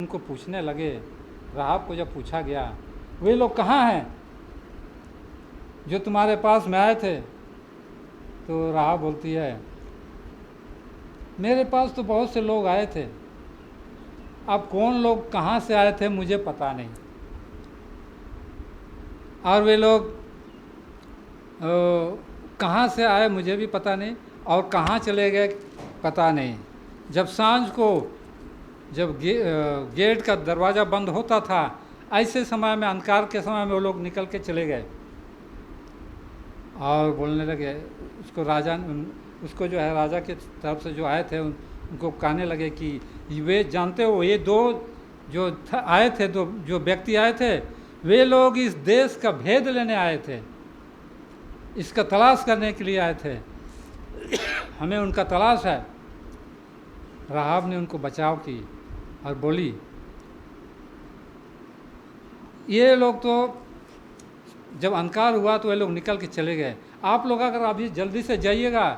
उनको पूछने लगे, राहाब को जब पूछा गया, वे लोग कहाँ हैं जो तुम्हारे पास में आए थे? तो राहाब बोलती है, मेरे पास तो बहुत से लोग आए थे, अब कौन लोग कहाँ से आए थे मुझे पता नहीं, और वे लोग कहाँ से आए मुझे भी पता नहीं, और कहाँ चले गए पता नहीं। जब सांझ को जब गेट का दरवाज़ा बंद होता था, ऐसे समय में, अंधकार के समय में वो लोग निकल के चले गए। और बोलने लगे, उसको राजा, उसको जो है राजा के तरफ से जो आए थे उनको कहने लगे कि वे जानते हो, ये दो जो आए थे, दो जो व्यक्ति आए थे, वे लोग इस देश का भेद लेने आए थे, इसका तलाश करने के लिए आए थे, हमें उनका तलाश है। राहाब ने उनको बचाव की और बोली, ये लोग तो जब अंधकार हुआ तो ये लोग निकल के चले गए, आप लोग अगर अभी जल्दी से जाइएगा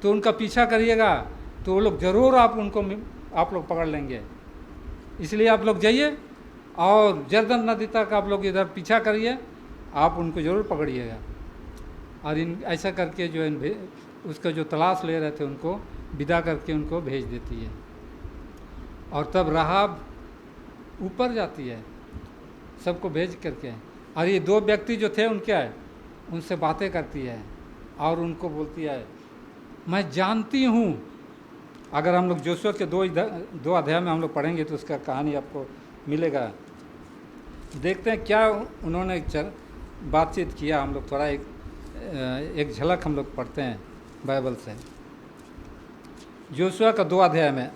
तो उनका पीछा करिएगा तो वो लोग ज़रूर आप लोग पकड़ लेंगे, इसलिए आप लोग जाइए और जर्दन नदी तक आप लोग इधर पीछा करिए, आप उनको ज़रूर पकड़िएगा। और इन ऐसा करके जो उसका जो तलाश ले रहे थे उनको विदा करके उनको भेज देती है। और तब राहाब ऊपर जाती है सबको भेज करके, और ये दो व्यक्ति जो थे उनसे बातें करती है और उनको बोलती है, मैं जानती हूँ, अगर हम लोग जोशुआ के दो अध्याय में हम लोग पढ़ेंगे तो उसका कहानी आपको मिलेगा। देखते हैं क्या उन्होंने बातचीत किया। हम लोग थोड़ा एक झलक हम लोग पढ़ते हैं बाइबल से, जोशुआ का 2 अध्याय में।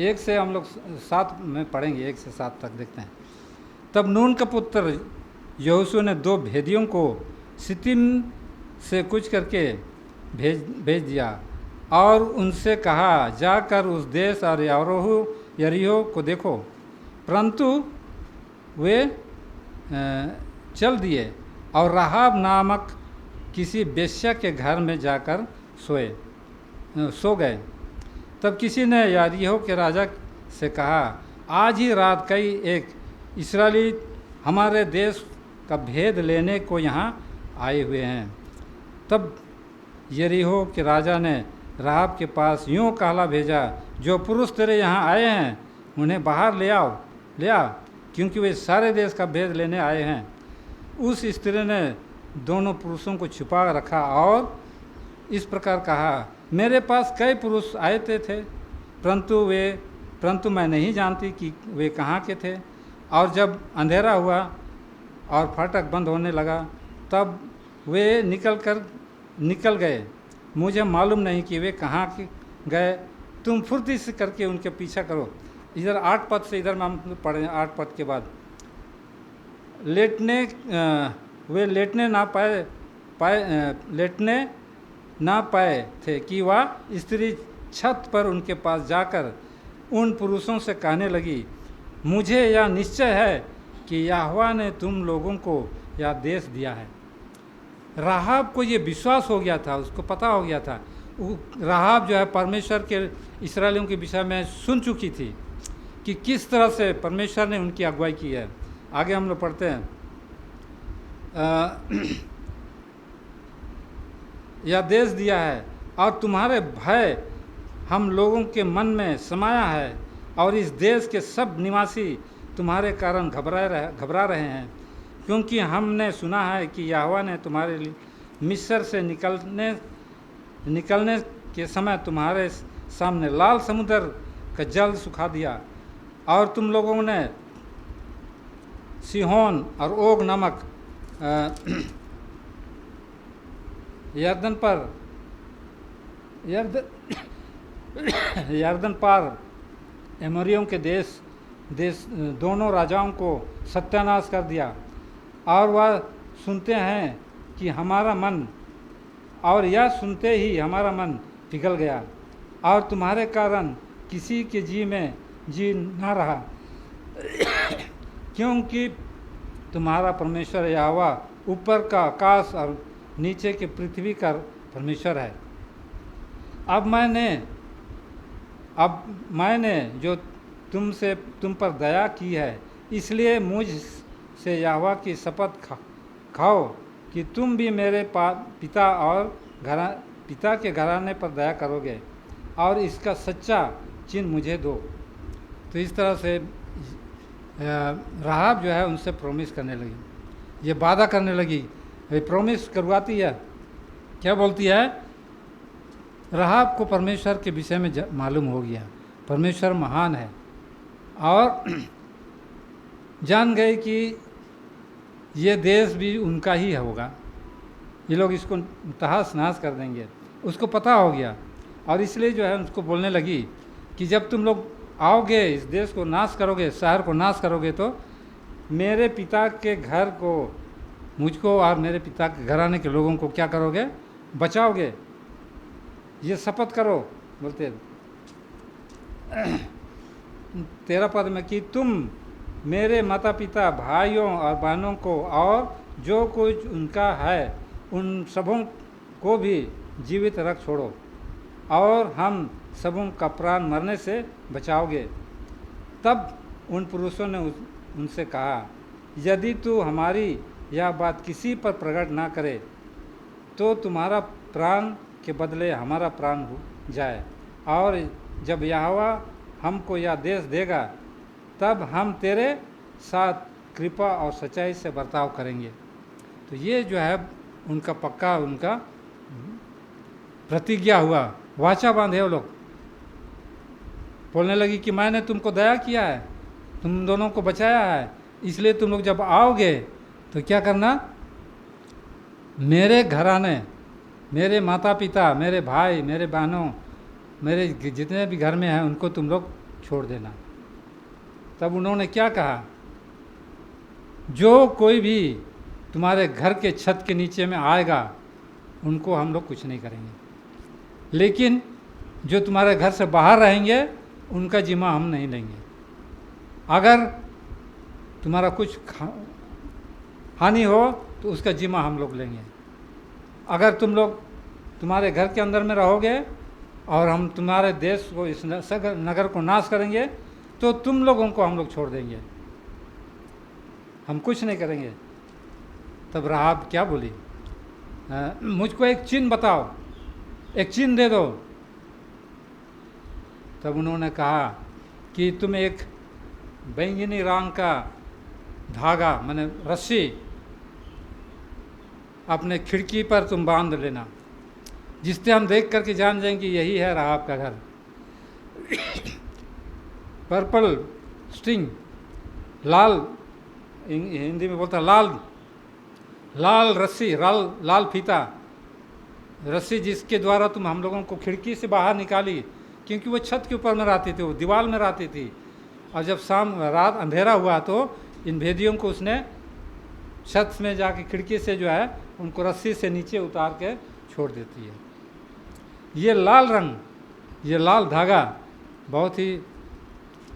एक से हम लोग 7 में पढ़ेंगे, 1 से 7 तक देखते हैं। तब नून का पुत्र यहोशू ने 2 भेदियों को सित्तीम से कूच करके भेज दिया और उनसे कहा, जाकर उस देश और यरीहो को देखो। परंतु वे चल दिए और राहाब नामक किसी वेश्या के घर में जाकर सो गए। तब किसी ने यरीहो के राजा से कहा, आज ही रात कई एक इस्राएली हमारे देश का भेद लेने को यहाँ आए हुए हैं। तब यरीहो के राजा ने राहाब के पास यूँ कहला भेजा, जो पुरुष तेरे यहाँ आए हैं उन्हें बाहर ले आ, क्योंकि वे सारे देश का भेद लेने आए हैं। उस स्त्री ने दोनों पुरुषों को छुपा रखा और इस प्रकार कहा, मेरे पास कई पुरुष आए थे परंतु मैं नहीं जानती कि वे कहाँ के थे। और जब अंधेरा हुआ और फाटक बंद होने लगा तब वे निकल गए, मुझे मालूम नहीं कि वे कहाँ गए। तुम फुर्ती से करके उनके पीछा करो। इधर 8 पद से इधर में हम पढ़े 8 पद के बाद, वे लेटने ना पाए थे कि वह स्त्री छत पर उनके पास जाकर उन पुरुषों से कहने लगी, मुझे यह निश्चय है कि यहोवा ने तुम लोगों को यह देश दिया है। राहाब को ये विश्वास हो गया था, उसको पता हो गया था। राहाब जो है परमेश्वर के इस्राएलियों के विषय में सुन चुकी थी कि किस तरह से परमेश्वर ने उनकी अगुवाई की है। आगे हम लोग पढ़ते हैं, यह देश दिया है और तुम्हारे भय हम लोगों के मन में समाया है और इस देश के सब निवासी तुम्हारे कारण घबरा रहे हैं, क्योंकि हमने सुना है कि यहोवा ने तुम्हारे लिए मिस्र से निकलने के समय तुम्हारे सामने लाल समुद्र का जल सुखा दिया और तुम लोगों ने सिहोन और ओग नमक यरदन पार एमोरियों के देश दोनों राजाओं को सत्यानाश कर दिया। और वह सुनते हैं कि यह सुनते ही हमारा मन पिघल गया और तुम्हारे कारण किसी के जी न रहा, क्योंकि तुम्हारा परमेश्वर यहोवा ऊपर का आकाश और नीचे की पृथ्वी का परमेश्वर है। अब मैंने जो तुम पर दया की है, इसलिए मुझ से यहोवा की शपथ खाओ कि तुम भी मेरे पिता के घराने पर दया करोगे और इसका सच्चा चिन्ह मुझे दो। तो इस तरह से राहाब जो है उनसे प्रॉमिस करने लगी, ये वादा करने लगी, प्रॉमिस करवाती है। क्या बोलती है? राहाब को परमेश्वर के विषय में मालूम हो गया, परमेश्वर महान है, और जान गए कि ये देश भी उनका ही होगा, ये लोग इसको तहस नहस कर देंगे, उसको पता हो गया। और इसलिए जो है उसको बोलने लगी कि जब तुम लोग आओगे, इस देश को नाश करोगे, शहर को नाश करोगे, तो मेरे पिता के घर को, मुझको और मेरे पिता के घराने के लोगों को क्या करोगे? बचाओगे, ये शपथ करो। बोलते 13 पद में कि तुम मेरे माता पिता, भाइयों और बहनों को और जो कुछ उनका है उन सबों को भी जीवित रख छोड़ो, और हम सबों का प्राण मरने से बचाओगे। तब उन पुरुषों ने उनसे कहा, यदि तू हमारी यह बात किसी पर प्रकट ना करे तो तुम्हारा प्राण के बदले हमारा प्राण हो जाए, और जब यहोवा हमको यह देश देगा तब हम तेरे साथ कृपा और सच्चाई से बर्ताव करेंगे। तो ये जो है उनका पक्का, उनका प्रतिज्ञा हुआ, वाचा बांधे वो लोग। बोलने लगी कि मैंने तुमको दया किया है, तुम दोनों को बचाया है, इसलिए तुम लोग जब आओगे तो क्या करना? मेरे घराने, मेरे माता पिता, मेरे भाई, मेरे बहनों, मेरे जितने भी घर में हैं उनको तुम लोग छोड़ देना। तब उन्होंने क्या कहा? जो कोई भी तुम्हारे घर के छत के नीचे में आएगा उनको हम लोग कुछ नहीं करेंगे, लेकिन जो तुम्हारे घर से बाहर रहेंगे उनका जिम्मा हम नहीं लेंगे। अगर तुम्हारा कुछ हानि हो तो उसका जिम्मा हम लोग लेंगे। अगर तुम लोग तुम्हारे घर के अंदर में रहोगे और हम तुम्हारे देश को, इस नगर को नाश करेंगे, तो तुम लोगों को हम लोग छोड़ देंगे, हम कुछ नहीं करेंगे। तब राहाब क्या बोली? मुझको एक चिन्ह बताओ, एक चिन्ह दे दो। तब उन्होंने कहा कि तुम एक बैंगनी रंग का धागा, माने रस्सी, अपने खिड़की पर तुम बांध लेना, जिससे हम देख करके जान जाएंगे यही है राहाब का घर। पर्पल स्ट्रिंग, लाल, हिंदी में बोलता लाल रस्सी, लाल फीता रस्सी, जिसके द्वारा तुम हम लोगों को खिड़की से बाहर निकाली, क्योंकि वो छत के ऊपर में रहती थी, वो दीवार में रहती थी, और जब रात अंधेरा हुआ तो इन भेदियों को उसने छत में जाके खिड़की से जो है उनको रस्सी से नीचे उतार के छोड़ देती है। ये लाल रंग, ये लाल धागा बहुत ही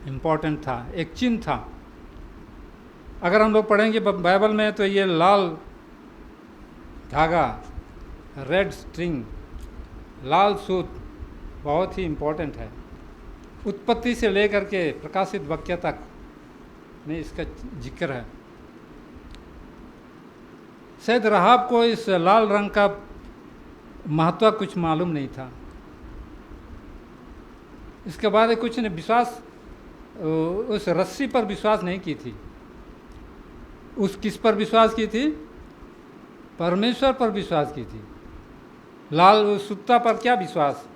इम्पोर्टेंट था, एक चिन्ह था। अगर हम लोग पढ़ेंगे बाइबल में तो ये लाल धागा, रेड स्ट्रिंग, लाल सूत बहुत ही इम्पोर्टेंट है। उत्पत्ति से लेकर के प्रकाशित वाक्य तक में इसका जिक्र है। शायद राहाब को इस लाल रंग का महत्व कुछ मालूम नहीं था। इसके बाद कुछ ने विश्वास, उस रस्सी पर विश्वास नहीं की थी। उस किस पर विश्वास की थी? परमेश्वर पर विश्वास की थी। लाल सूता पर क्या विश्वास?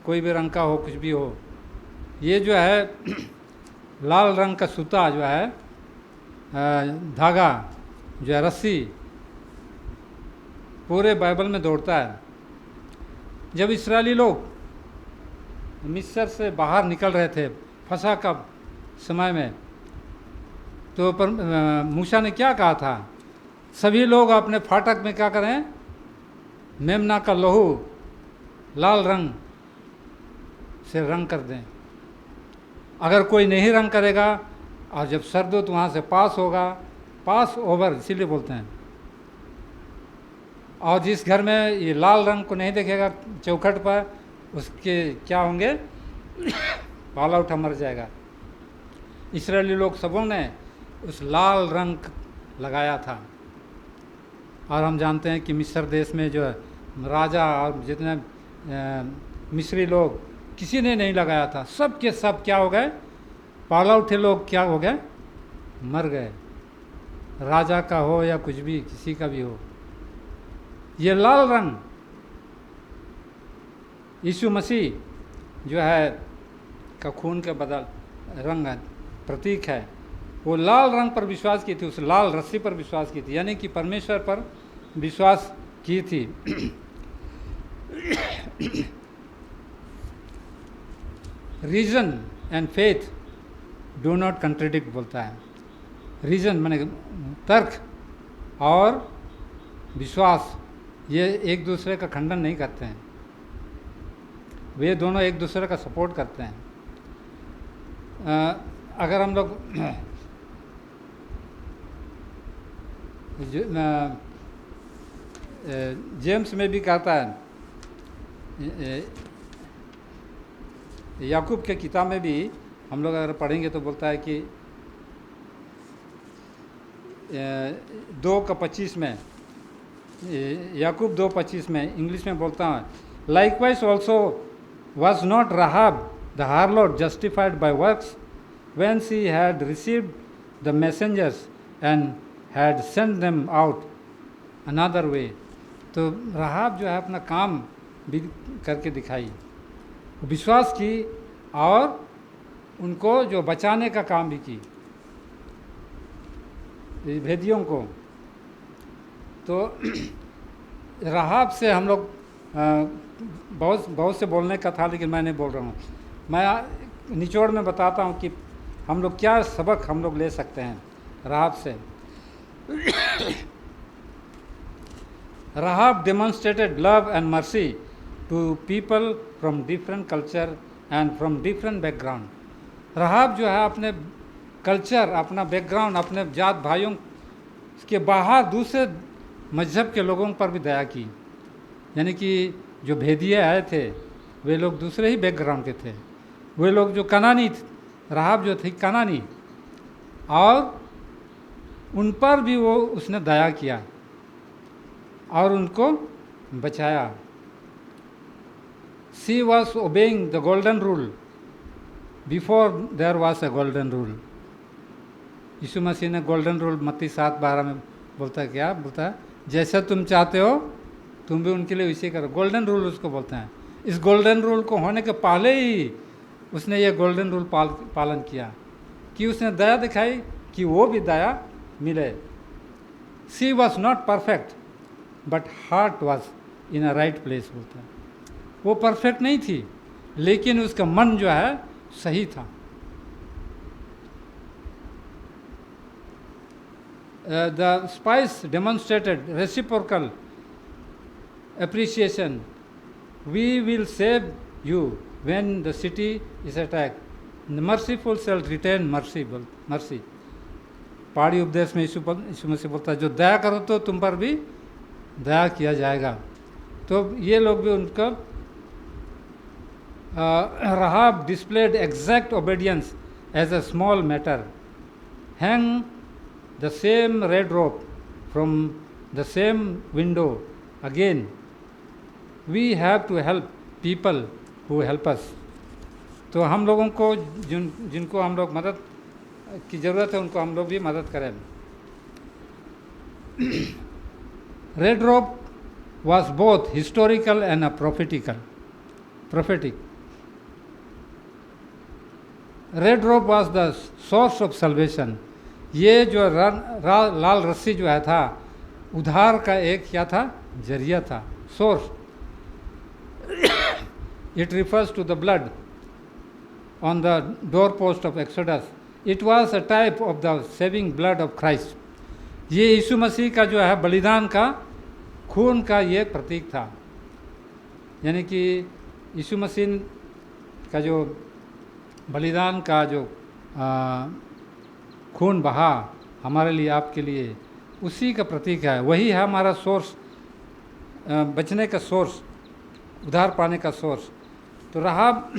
कोई भी रंग का हो, कुछ भी हो। ये जो है लाल रंग का सूता जो है, धागा जो है, रस्सी, पूरे बाइबल में दौड़ता है। जब इस्राएली लोग मिस्र से बाहर निकल रहे थे फसह का समय में, तो मूसा ने क्या कहा था? सभी लोग अपने फाटक में क्या करें? मेमना का लहू लाल रंग से रंग कर दें। अगर कोई नहीं रंग करेगा और जब सर्द हो तो वहाँ से पास होगा, पास ओवर इसीलिए बोलते हैं। और जिस घर में ये लाल रंग को नहीं देखेगा चौखट पर, उसके क्या होंगे, पाला उठा मर जाएगा। इस्राएली लोग सबों ने उस लाल रंग लगाया था। और हम जानते हैं कि मिस्र देश में जो राजा और जितने मिस्री लोग, किसी ने नहीं लगाया था। सब के सब क्या हो गए, पाला उठे लोग क्या हो गए, मर गए। राजा का हो या कुछ भी, किसी का भी हो, ये लाल रंग यीशु मसीह जो है का खून के बदल रंग है, प्रतीक है। वो लाल रंग पर विश्वास की थी, उस लाल रस्सी पर विश्वास की थी, यानी कि परमेश्वर पर विश्वास की थी। Reason and faith do not contradict बोलता है। रीजन माने तर्क और विश्वास, ये एक दूसरे का खंडन नहीं करते हैं, वे दोनों एक दूसरे का सपोर्ट करते हैं। अगर हम लोग जेम्स में भी कहता है, याकूब के किताब में भी हम लोग अगर पढ़ेंगे तो बोलता है कि 2:25 में, याकूब 2:25 में इंग्लिश में बोलता है, likewise also was not Rahab the harlot justified by works when she had received the messengers and had sent them out another way. तो राहाब जो है अपना काम भी करके दिखाई, विश्वास की और उनको जो बचाने का काम भी की, भेदियों को। तो राहाब से हम लोग बहुत से बोलने का था, लेकिन मैं नहीं बोल रहा हूँ। मैं निचोड़ में बताता हूँ कि हम लोग क्या सबक हम लोग ले सकते हैं राहाब से। Rahab demonstrated love and mercy to people from different culture and from different background. Rahab जो है अपने कल्चर, अपना बैकग्राउंड, अपने जात भाइयों के बाहर दूसरे मजहब के लोगों पर भी दया की। यानी कि जो भेदिए आए थे वे लोग दूसरे ही बैकग्राउंड के थे, वे लोग जो कनानी, राहाब जो थी कनानी, और उन पर भी वो उसने दया किया और उनको बचाया। She was obeying the golden rule before there was a golden rule. यीशु मसीह ने गोल्डन रूल मत्ती 7:12 में बोलता है, क्या बोलता है, जैसा तुम चाहते हो तुम भी उनके लिए वैसे करो। गोल्डन रूल उसको बोलते हैं। इस गोल्डन रूल को होने के पहले ही उसने ये गोल्डन रूल पालन किया कि उसने दया दिखाई कि वो भी दया मिले। She was not perfect but heart was in a right place बोलता है। वो परफेक्ट नहीं थी, लेकिन उसका मन जो है सही था। The spies demonstrated reciprocal appreciation. We will save you when the city is attacked. The merciful shall retain mercy. पहाड़ी उपदेश में यीशु मसीह बोलता है, जो दया करो तो तुम पर भी दया किया जाएगा। तो ये लोग भी उनका राहाब displayed exact obedience as a small matter. Hang the same red rope from the same window again. We have to help people who help us. तो हम लोगों को जिनको हम लोग मदद की ज़रूरत है उनको हम लोग भी मदद करें। Red rope was both historical and a prophetic. Red rope was the source of salvation. ये जो लाल रस्सी जो है था उद्धार का एक क्या था, जरिया था, source. It refers to the blood on the doorpost of Exodus. It was a type of the saving blood of Christ. ये यीशु मसीह का जो है बलिदान का खून का ये प्रतीक था। यानी कि यीशु मसीह का जो बलिदान का जो खून बहा हमारे लिए, आपके लिए, उसी का प्रतीक है। वही है हमारा सोर्स, बचने का सोर्स, उद्धार पाने का सोर्स। तो राहाब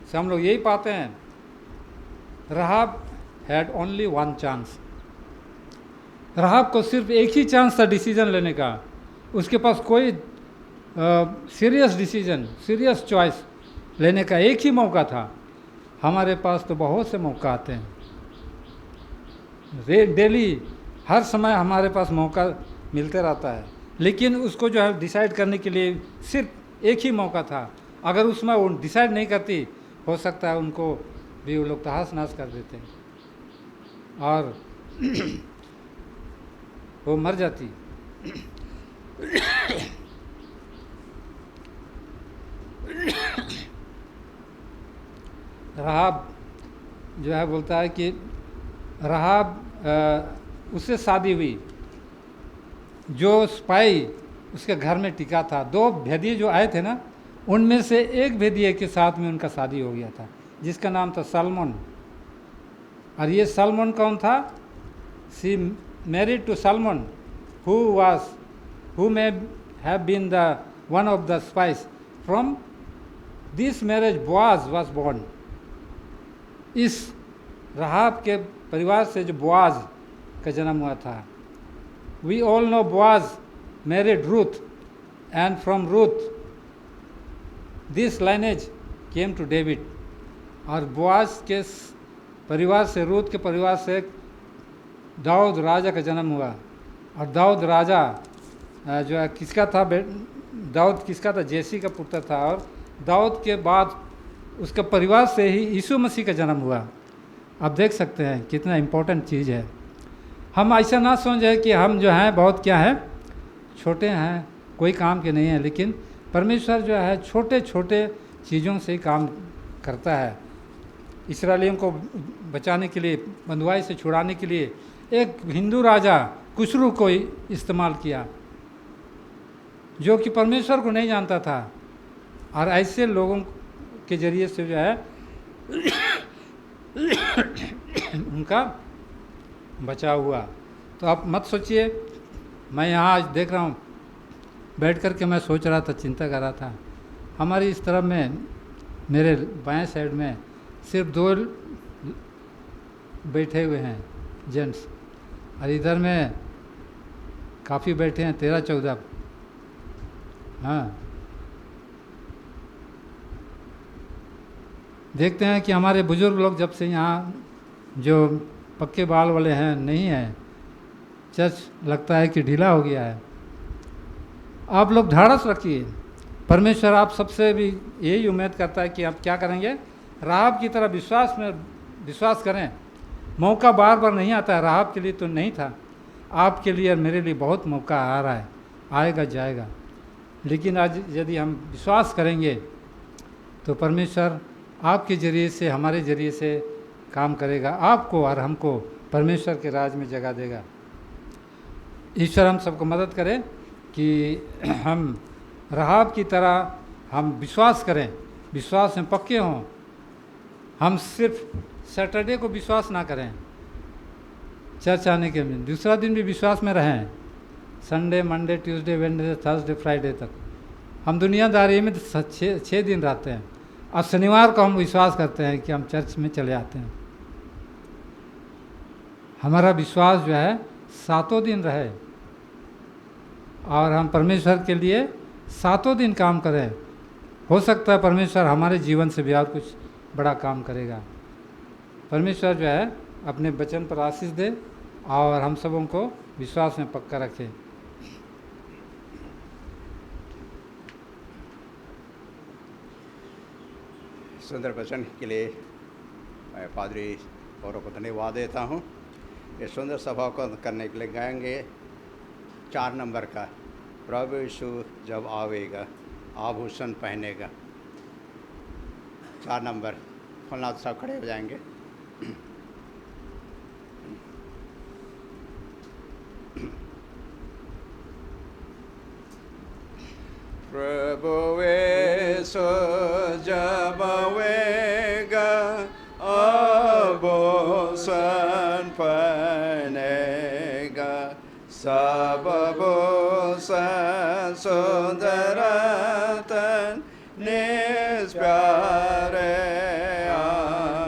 से हम लोग यही पाते हैं, राहाब हैड ओनली वन चांस। राहाब को सिर्फ एक ही चांस था डिसीजन लेने का, उसके पास कोई सीरियस डिसीजन, सीरियस चॉइस लेने का एक ही मौका था। हमारे पास तो बहुत से मौका आते हैं, डेली हर समय हमारे पास मौका मिलते रहता है, लेकिन उसको जो है डिसाइड करने के लिए सिर्फ एक ही मौका था। अगर उसमें वो डिसाइड नहीं करती, हो सकता है उनको भी वो लोग तहस नहस कर देते हैं और वो मर जाती। राहाब जो है बोलता है कि राहाब उससे शादी हुई, जो स्पाई उसके घर में टिका था, दो भेदिए जो आए थे ना, उनमें से एक भेदिए के साथ में उनका शादी हो गया था, जिसका नाम था सलमन। और ये सलमन कौन था? She married to Salman who may have been the one of the spies. From this marriage Boaz was born. इस राहाब के परिवार से जो बोआज का जन्म हुआ था। We all know Boaz married Ruth, and from Ruth this lineage came to David. और बोआज के परिवार से, रूथ के परिवार से दाऊद राजा का जन्म हुआ। और दाऊद राजा जो है किसका था? दाऊद किसका था? जेसी का पुत्र था। और दाऊद के बाद उसके परिवार से ही यीशु मसीह का जन्म हुआ। आप देख सकते हैं कितना इम्पोर्टेंट चीज़ है। हम ऐसा ना समझे कि हम जो हैं बहुत क्या है, छोटे हैं, कोई काम के नहीं हैं, लेकिन परमेश्वर जो है छोटे छोटे चीज़ों से काम करता है। इस्राएलियों को बचाने के लिए, बंधुआई से छुड़ाने के लिए एक हिंदू राजा कुशरू को इस्तेमाल किया, जो कि परमेश्वर को नहीं जानता था, और ऐसे लोगों के ज़रिए से जो है उनका बचाव हुआ। तो आप मत सोचिए, मैं यहाँ आज देख रहा हूँ, बैठ कर के मैं सोच रहा था, चिंता कर रहा था, हमारी इस तरफ में मेरे बाएं साइड में सिर्फ 2 बैठे हुए हैं जेंट्स, और इधर में काफ़ी बैठे हैं, 13-14। हाँ, देखते हैं कि हमारे बुजुर्ग लोग जब से यहाँ जो पक्के बाल वाले हैं नहीं हैं, चर्च लगता है कि ढीला हो गया है। आप लोग ढाढ़स रखिए, परमेश्वर आप सबसे भी यही उम्मीद करता है कि आप क्या करेंगे, राहाब की तरह विश्वास करें। मौका बार बार नहीं आता है, राहाब के लिए तो नहीं था, आपके लिए और मेरे लिए बहुत मौका आ रहा है, आएगा जाएगा। लेकिन आज यदि हम विश्वास करेंगे तो परमेश्वर आपके ज़रिए से, हमारे ज़रिए से काम करेगा, आपको और हमको परमेश्वर के राज में जगह देगा। ईश्वर हम सबको मदद करे कि हम राहाब की तरह हम विश्वास करें, विश्वास में पक्के हों। हम सिर्फ सैटरडे को विश्वास ना करें चर्च आने के लिए, दूसरा दिन भी विश्वास में रहें, Sunday, Monday, Tuesday, Wednesday, Thursday, Friday तक। हम दुनियादारी में 6 दिन रहते हैं, और शनिवार को हम विश्वास करते हैं कि हम चर्च में चले आते हैं। हमारा विश्वास जो है 7 दिन रहे, और हम परमेश्वर के लिए 7 दिन काम करें। हो सकता है परमेश्वर हमारे जीवन से भी और कुछ बड़ा काम करेगा। परमेश्वर जो है अपने वचन पर आशीष दे और हम सबों को विश्वास में पक्का रखे। सुंदर वचन के लिए मैं पादरी गौरव को धन्यवाद देता हूँ। ये सुंदर सभा को करने के लिए गाएंगे 4 नंबर का, प्रभु यीशु जब आवेगा आभूषण पहनेगा। 4 नंबर खोलना, तो सब खड़े हो जाएंगे। प्रभु यीशु जब आवेगा आभूषण पहनेगा, सब आभूषण सुंदरतन निज प्यारे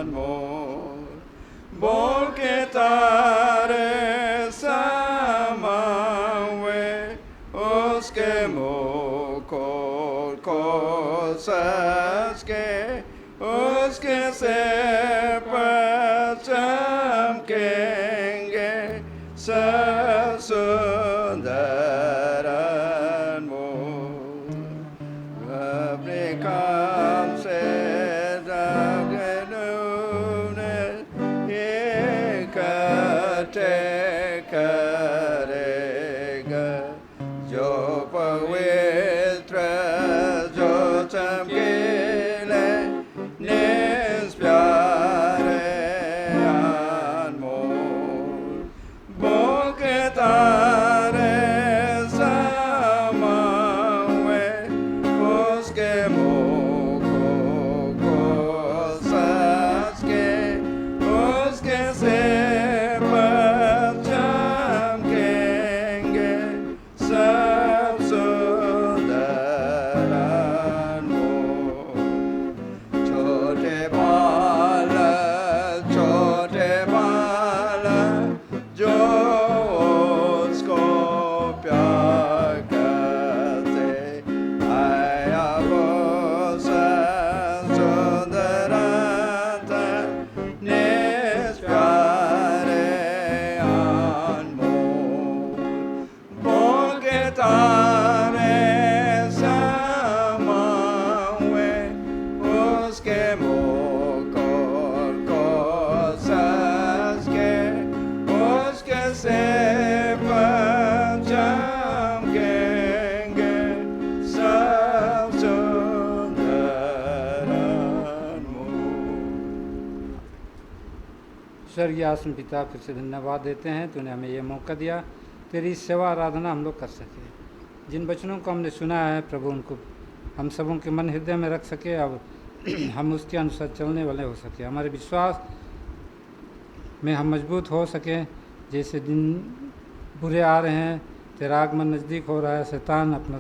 अनमोल बोल के तारे समावे उसके मुख को सच के उसके सिर पर चमकेंगे सब सुंदर अनमोल अपने काम से इकट्ठे करेगा जो पवित्र जो चमकीले निज प्यारे अनमोल बोल के तारे समावे उसके मुख को सच के उसके सिर पर चमकेंगे सब सुंदर अनमोल छोटे बालक जो उसको प्यार करते आया वो सुंदरतन निज प्यारे अनमोल बोल के तारे समावे उसके मुख को सच के उसके सिर पर चमकेंगे सब सुंदर अनमोल। स्वर्गीय आसन पिता, फिर से धन्यवाद देते हैं तूने हमें ये मौका दिया तेरी सेवा आराधना हम लोग कर सके। जिन वचनों को हमने सुना है प्रभु, उनको हम सबों के मन हृदय में रख सके, अब हम उसके अनुसार चलने वाले हो सके, हमारे विश्वास में हम मजबूत हो सकें। जैसे दिन बुरे आ रहे हैं, तेरा आगमन नज़दीक हो रहा है, शैतान अपना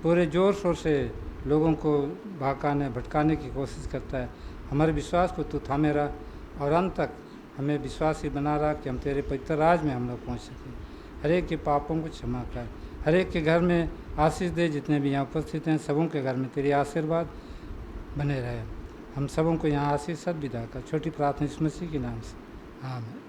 पूरे ज़ोर शोर से लोगों को भटकाने की कोशिश करता है। हमारे विश्वास को तू थामे रहा और अंत तक हमें विश्वासी बना रहा कि हम तेरे पवित्र राज में हम लोग पहुँच सकें। हर एक के पापों को क्षमा कर, हर एक के घर में आशीष दे। जितने भी यहाँ उपस्थित हैं सबों के घर में तेरी आशीर्वाद बने रहे। हम सबों को यहाँ आशीष सद विदा कर। छोटी प्रार्थना इस मसीह के नाम से, आमीन।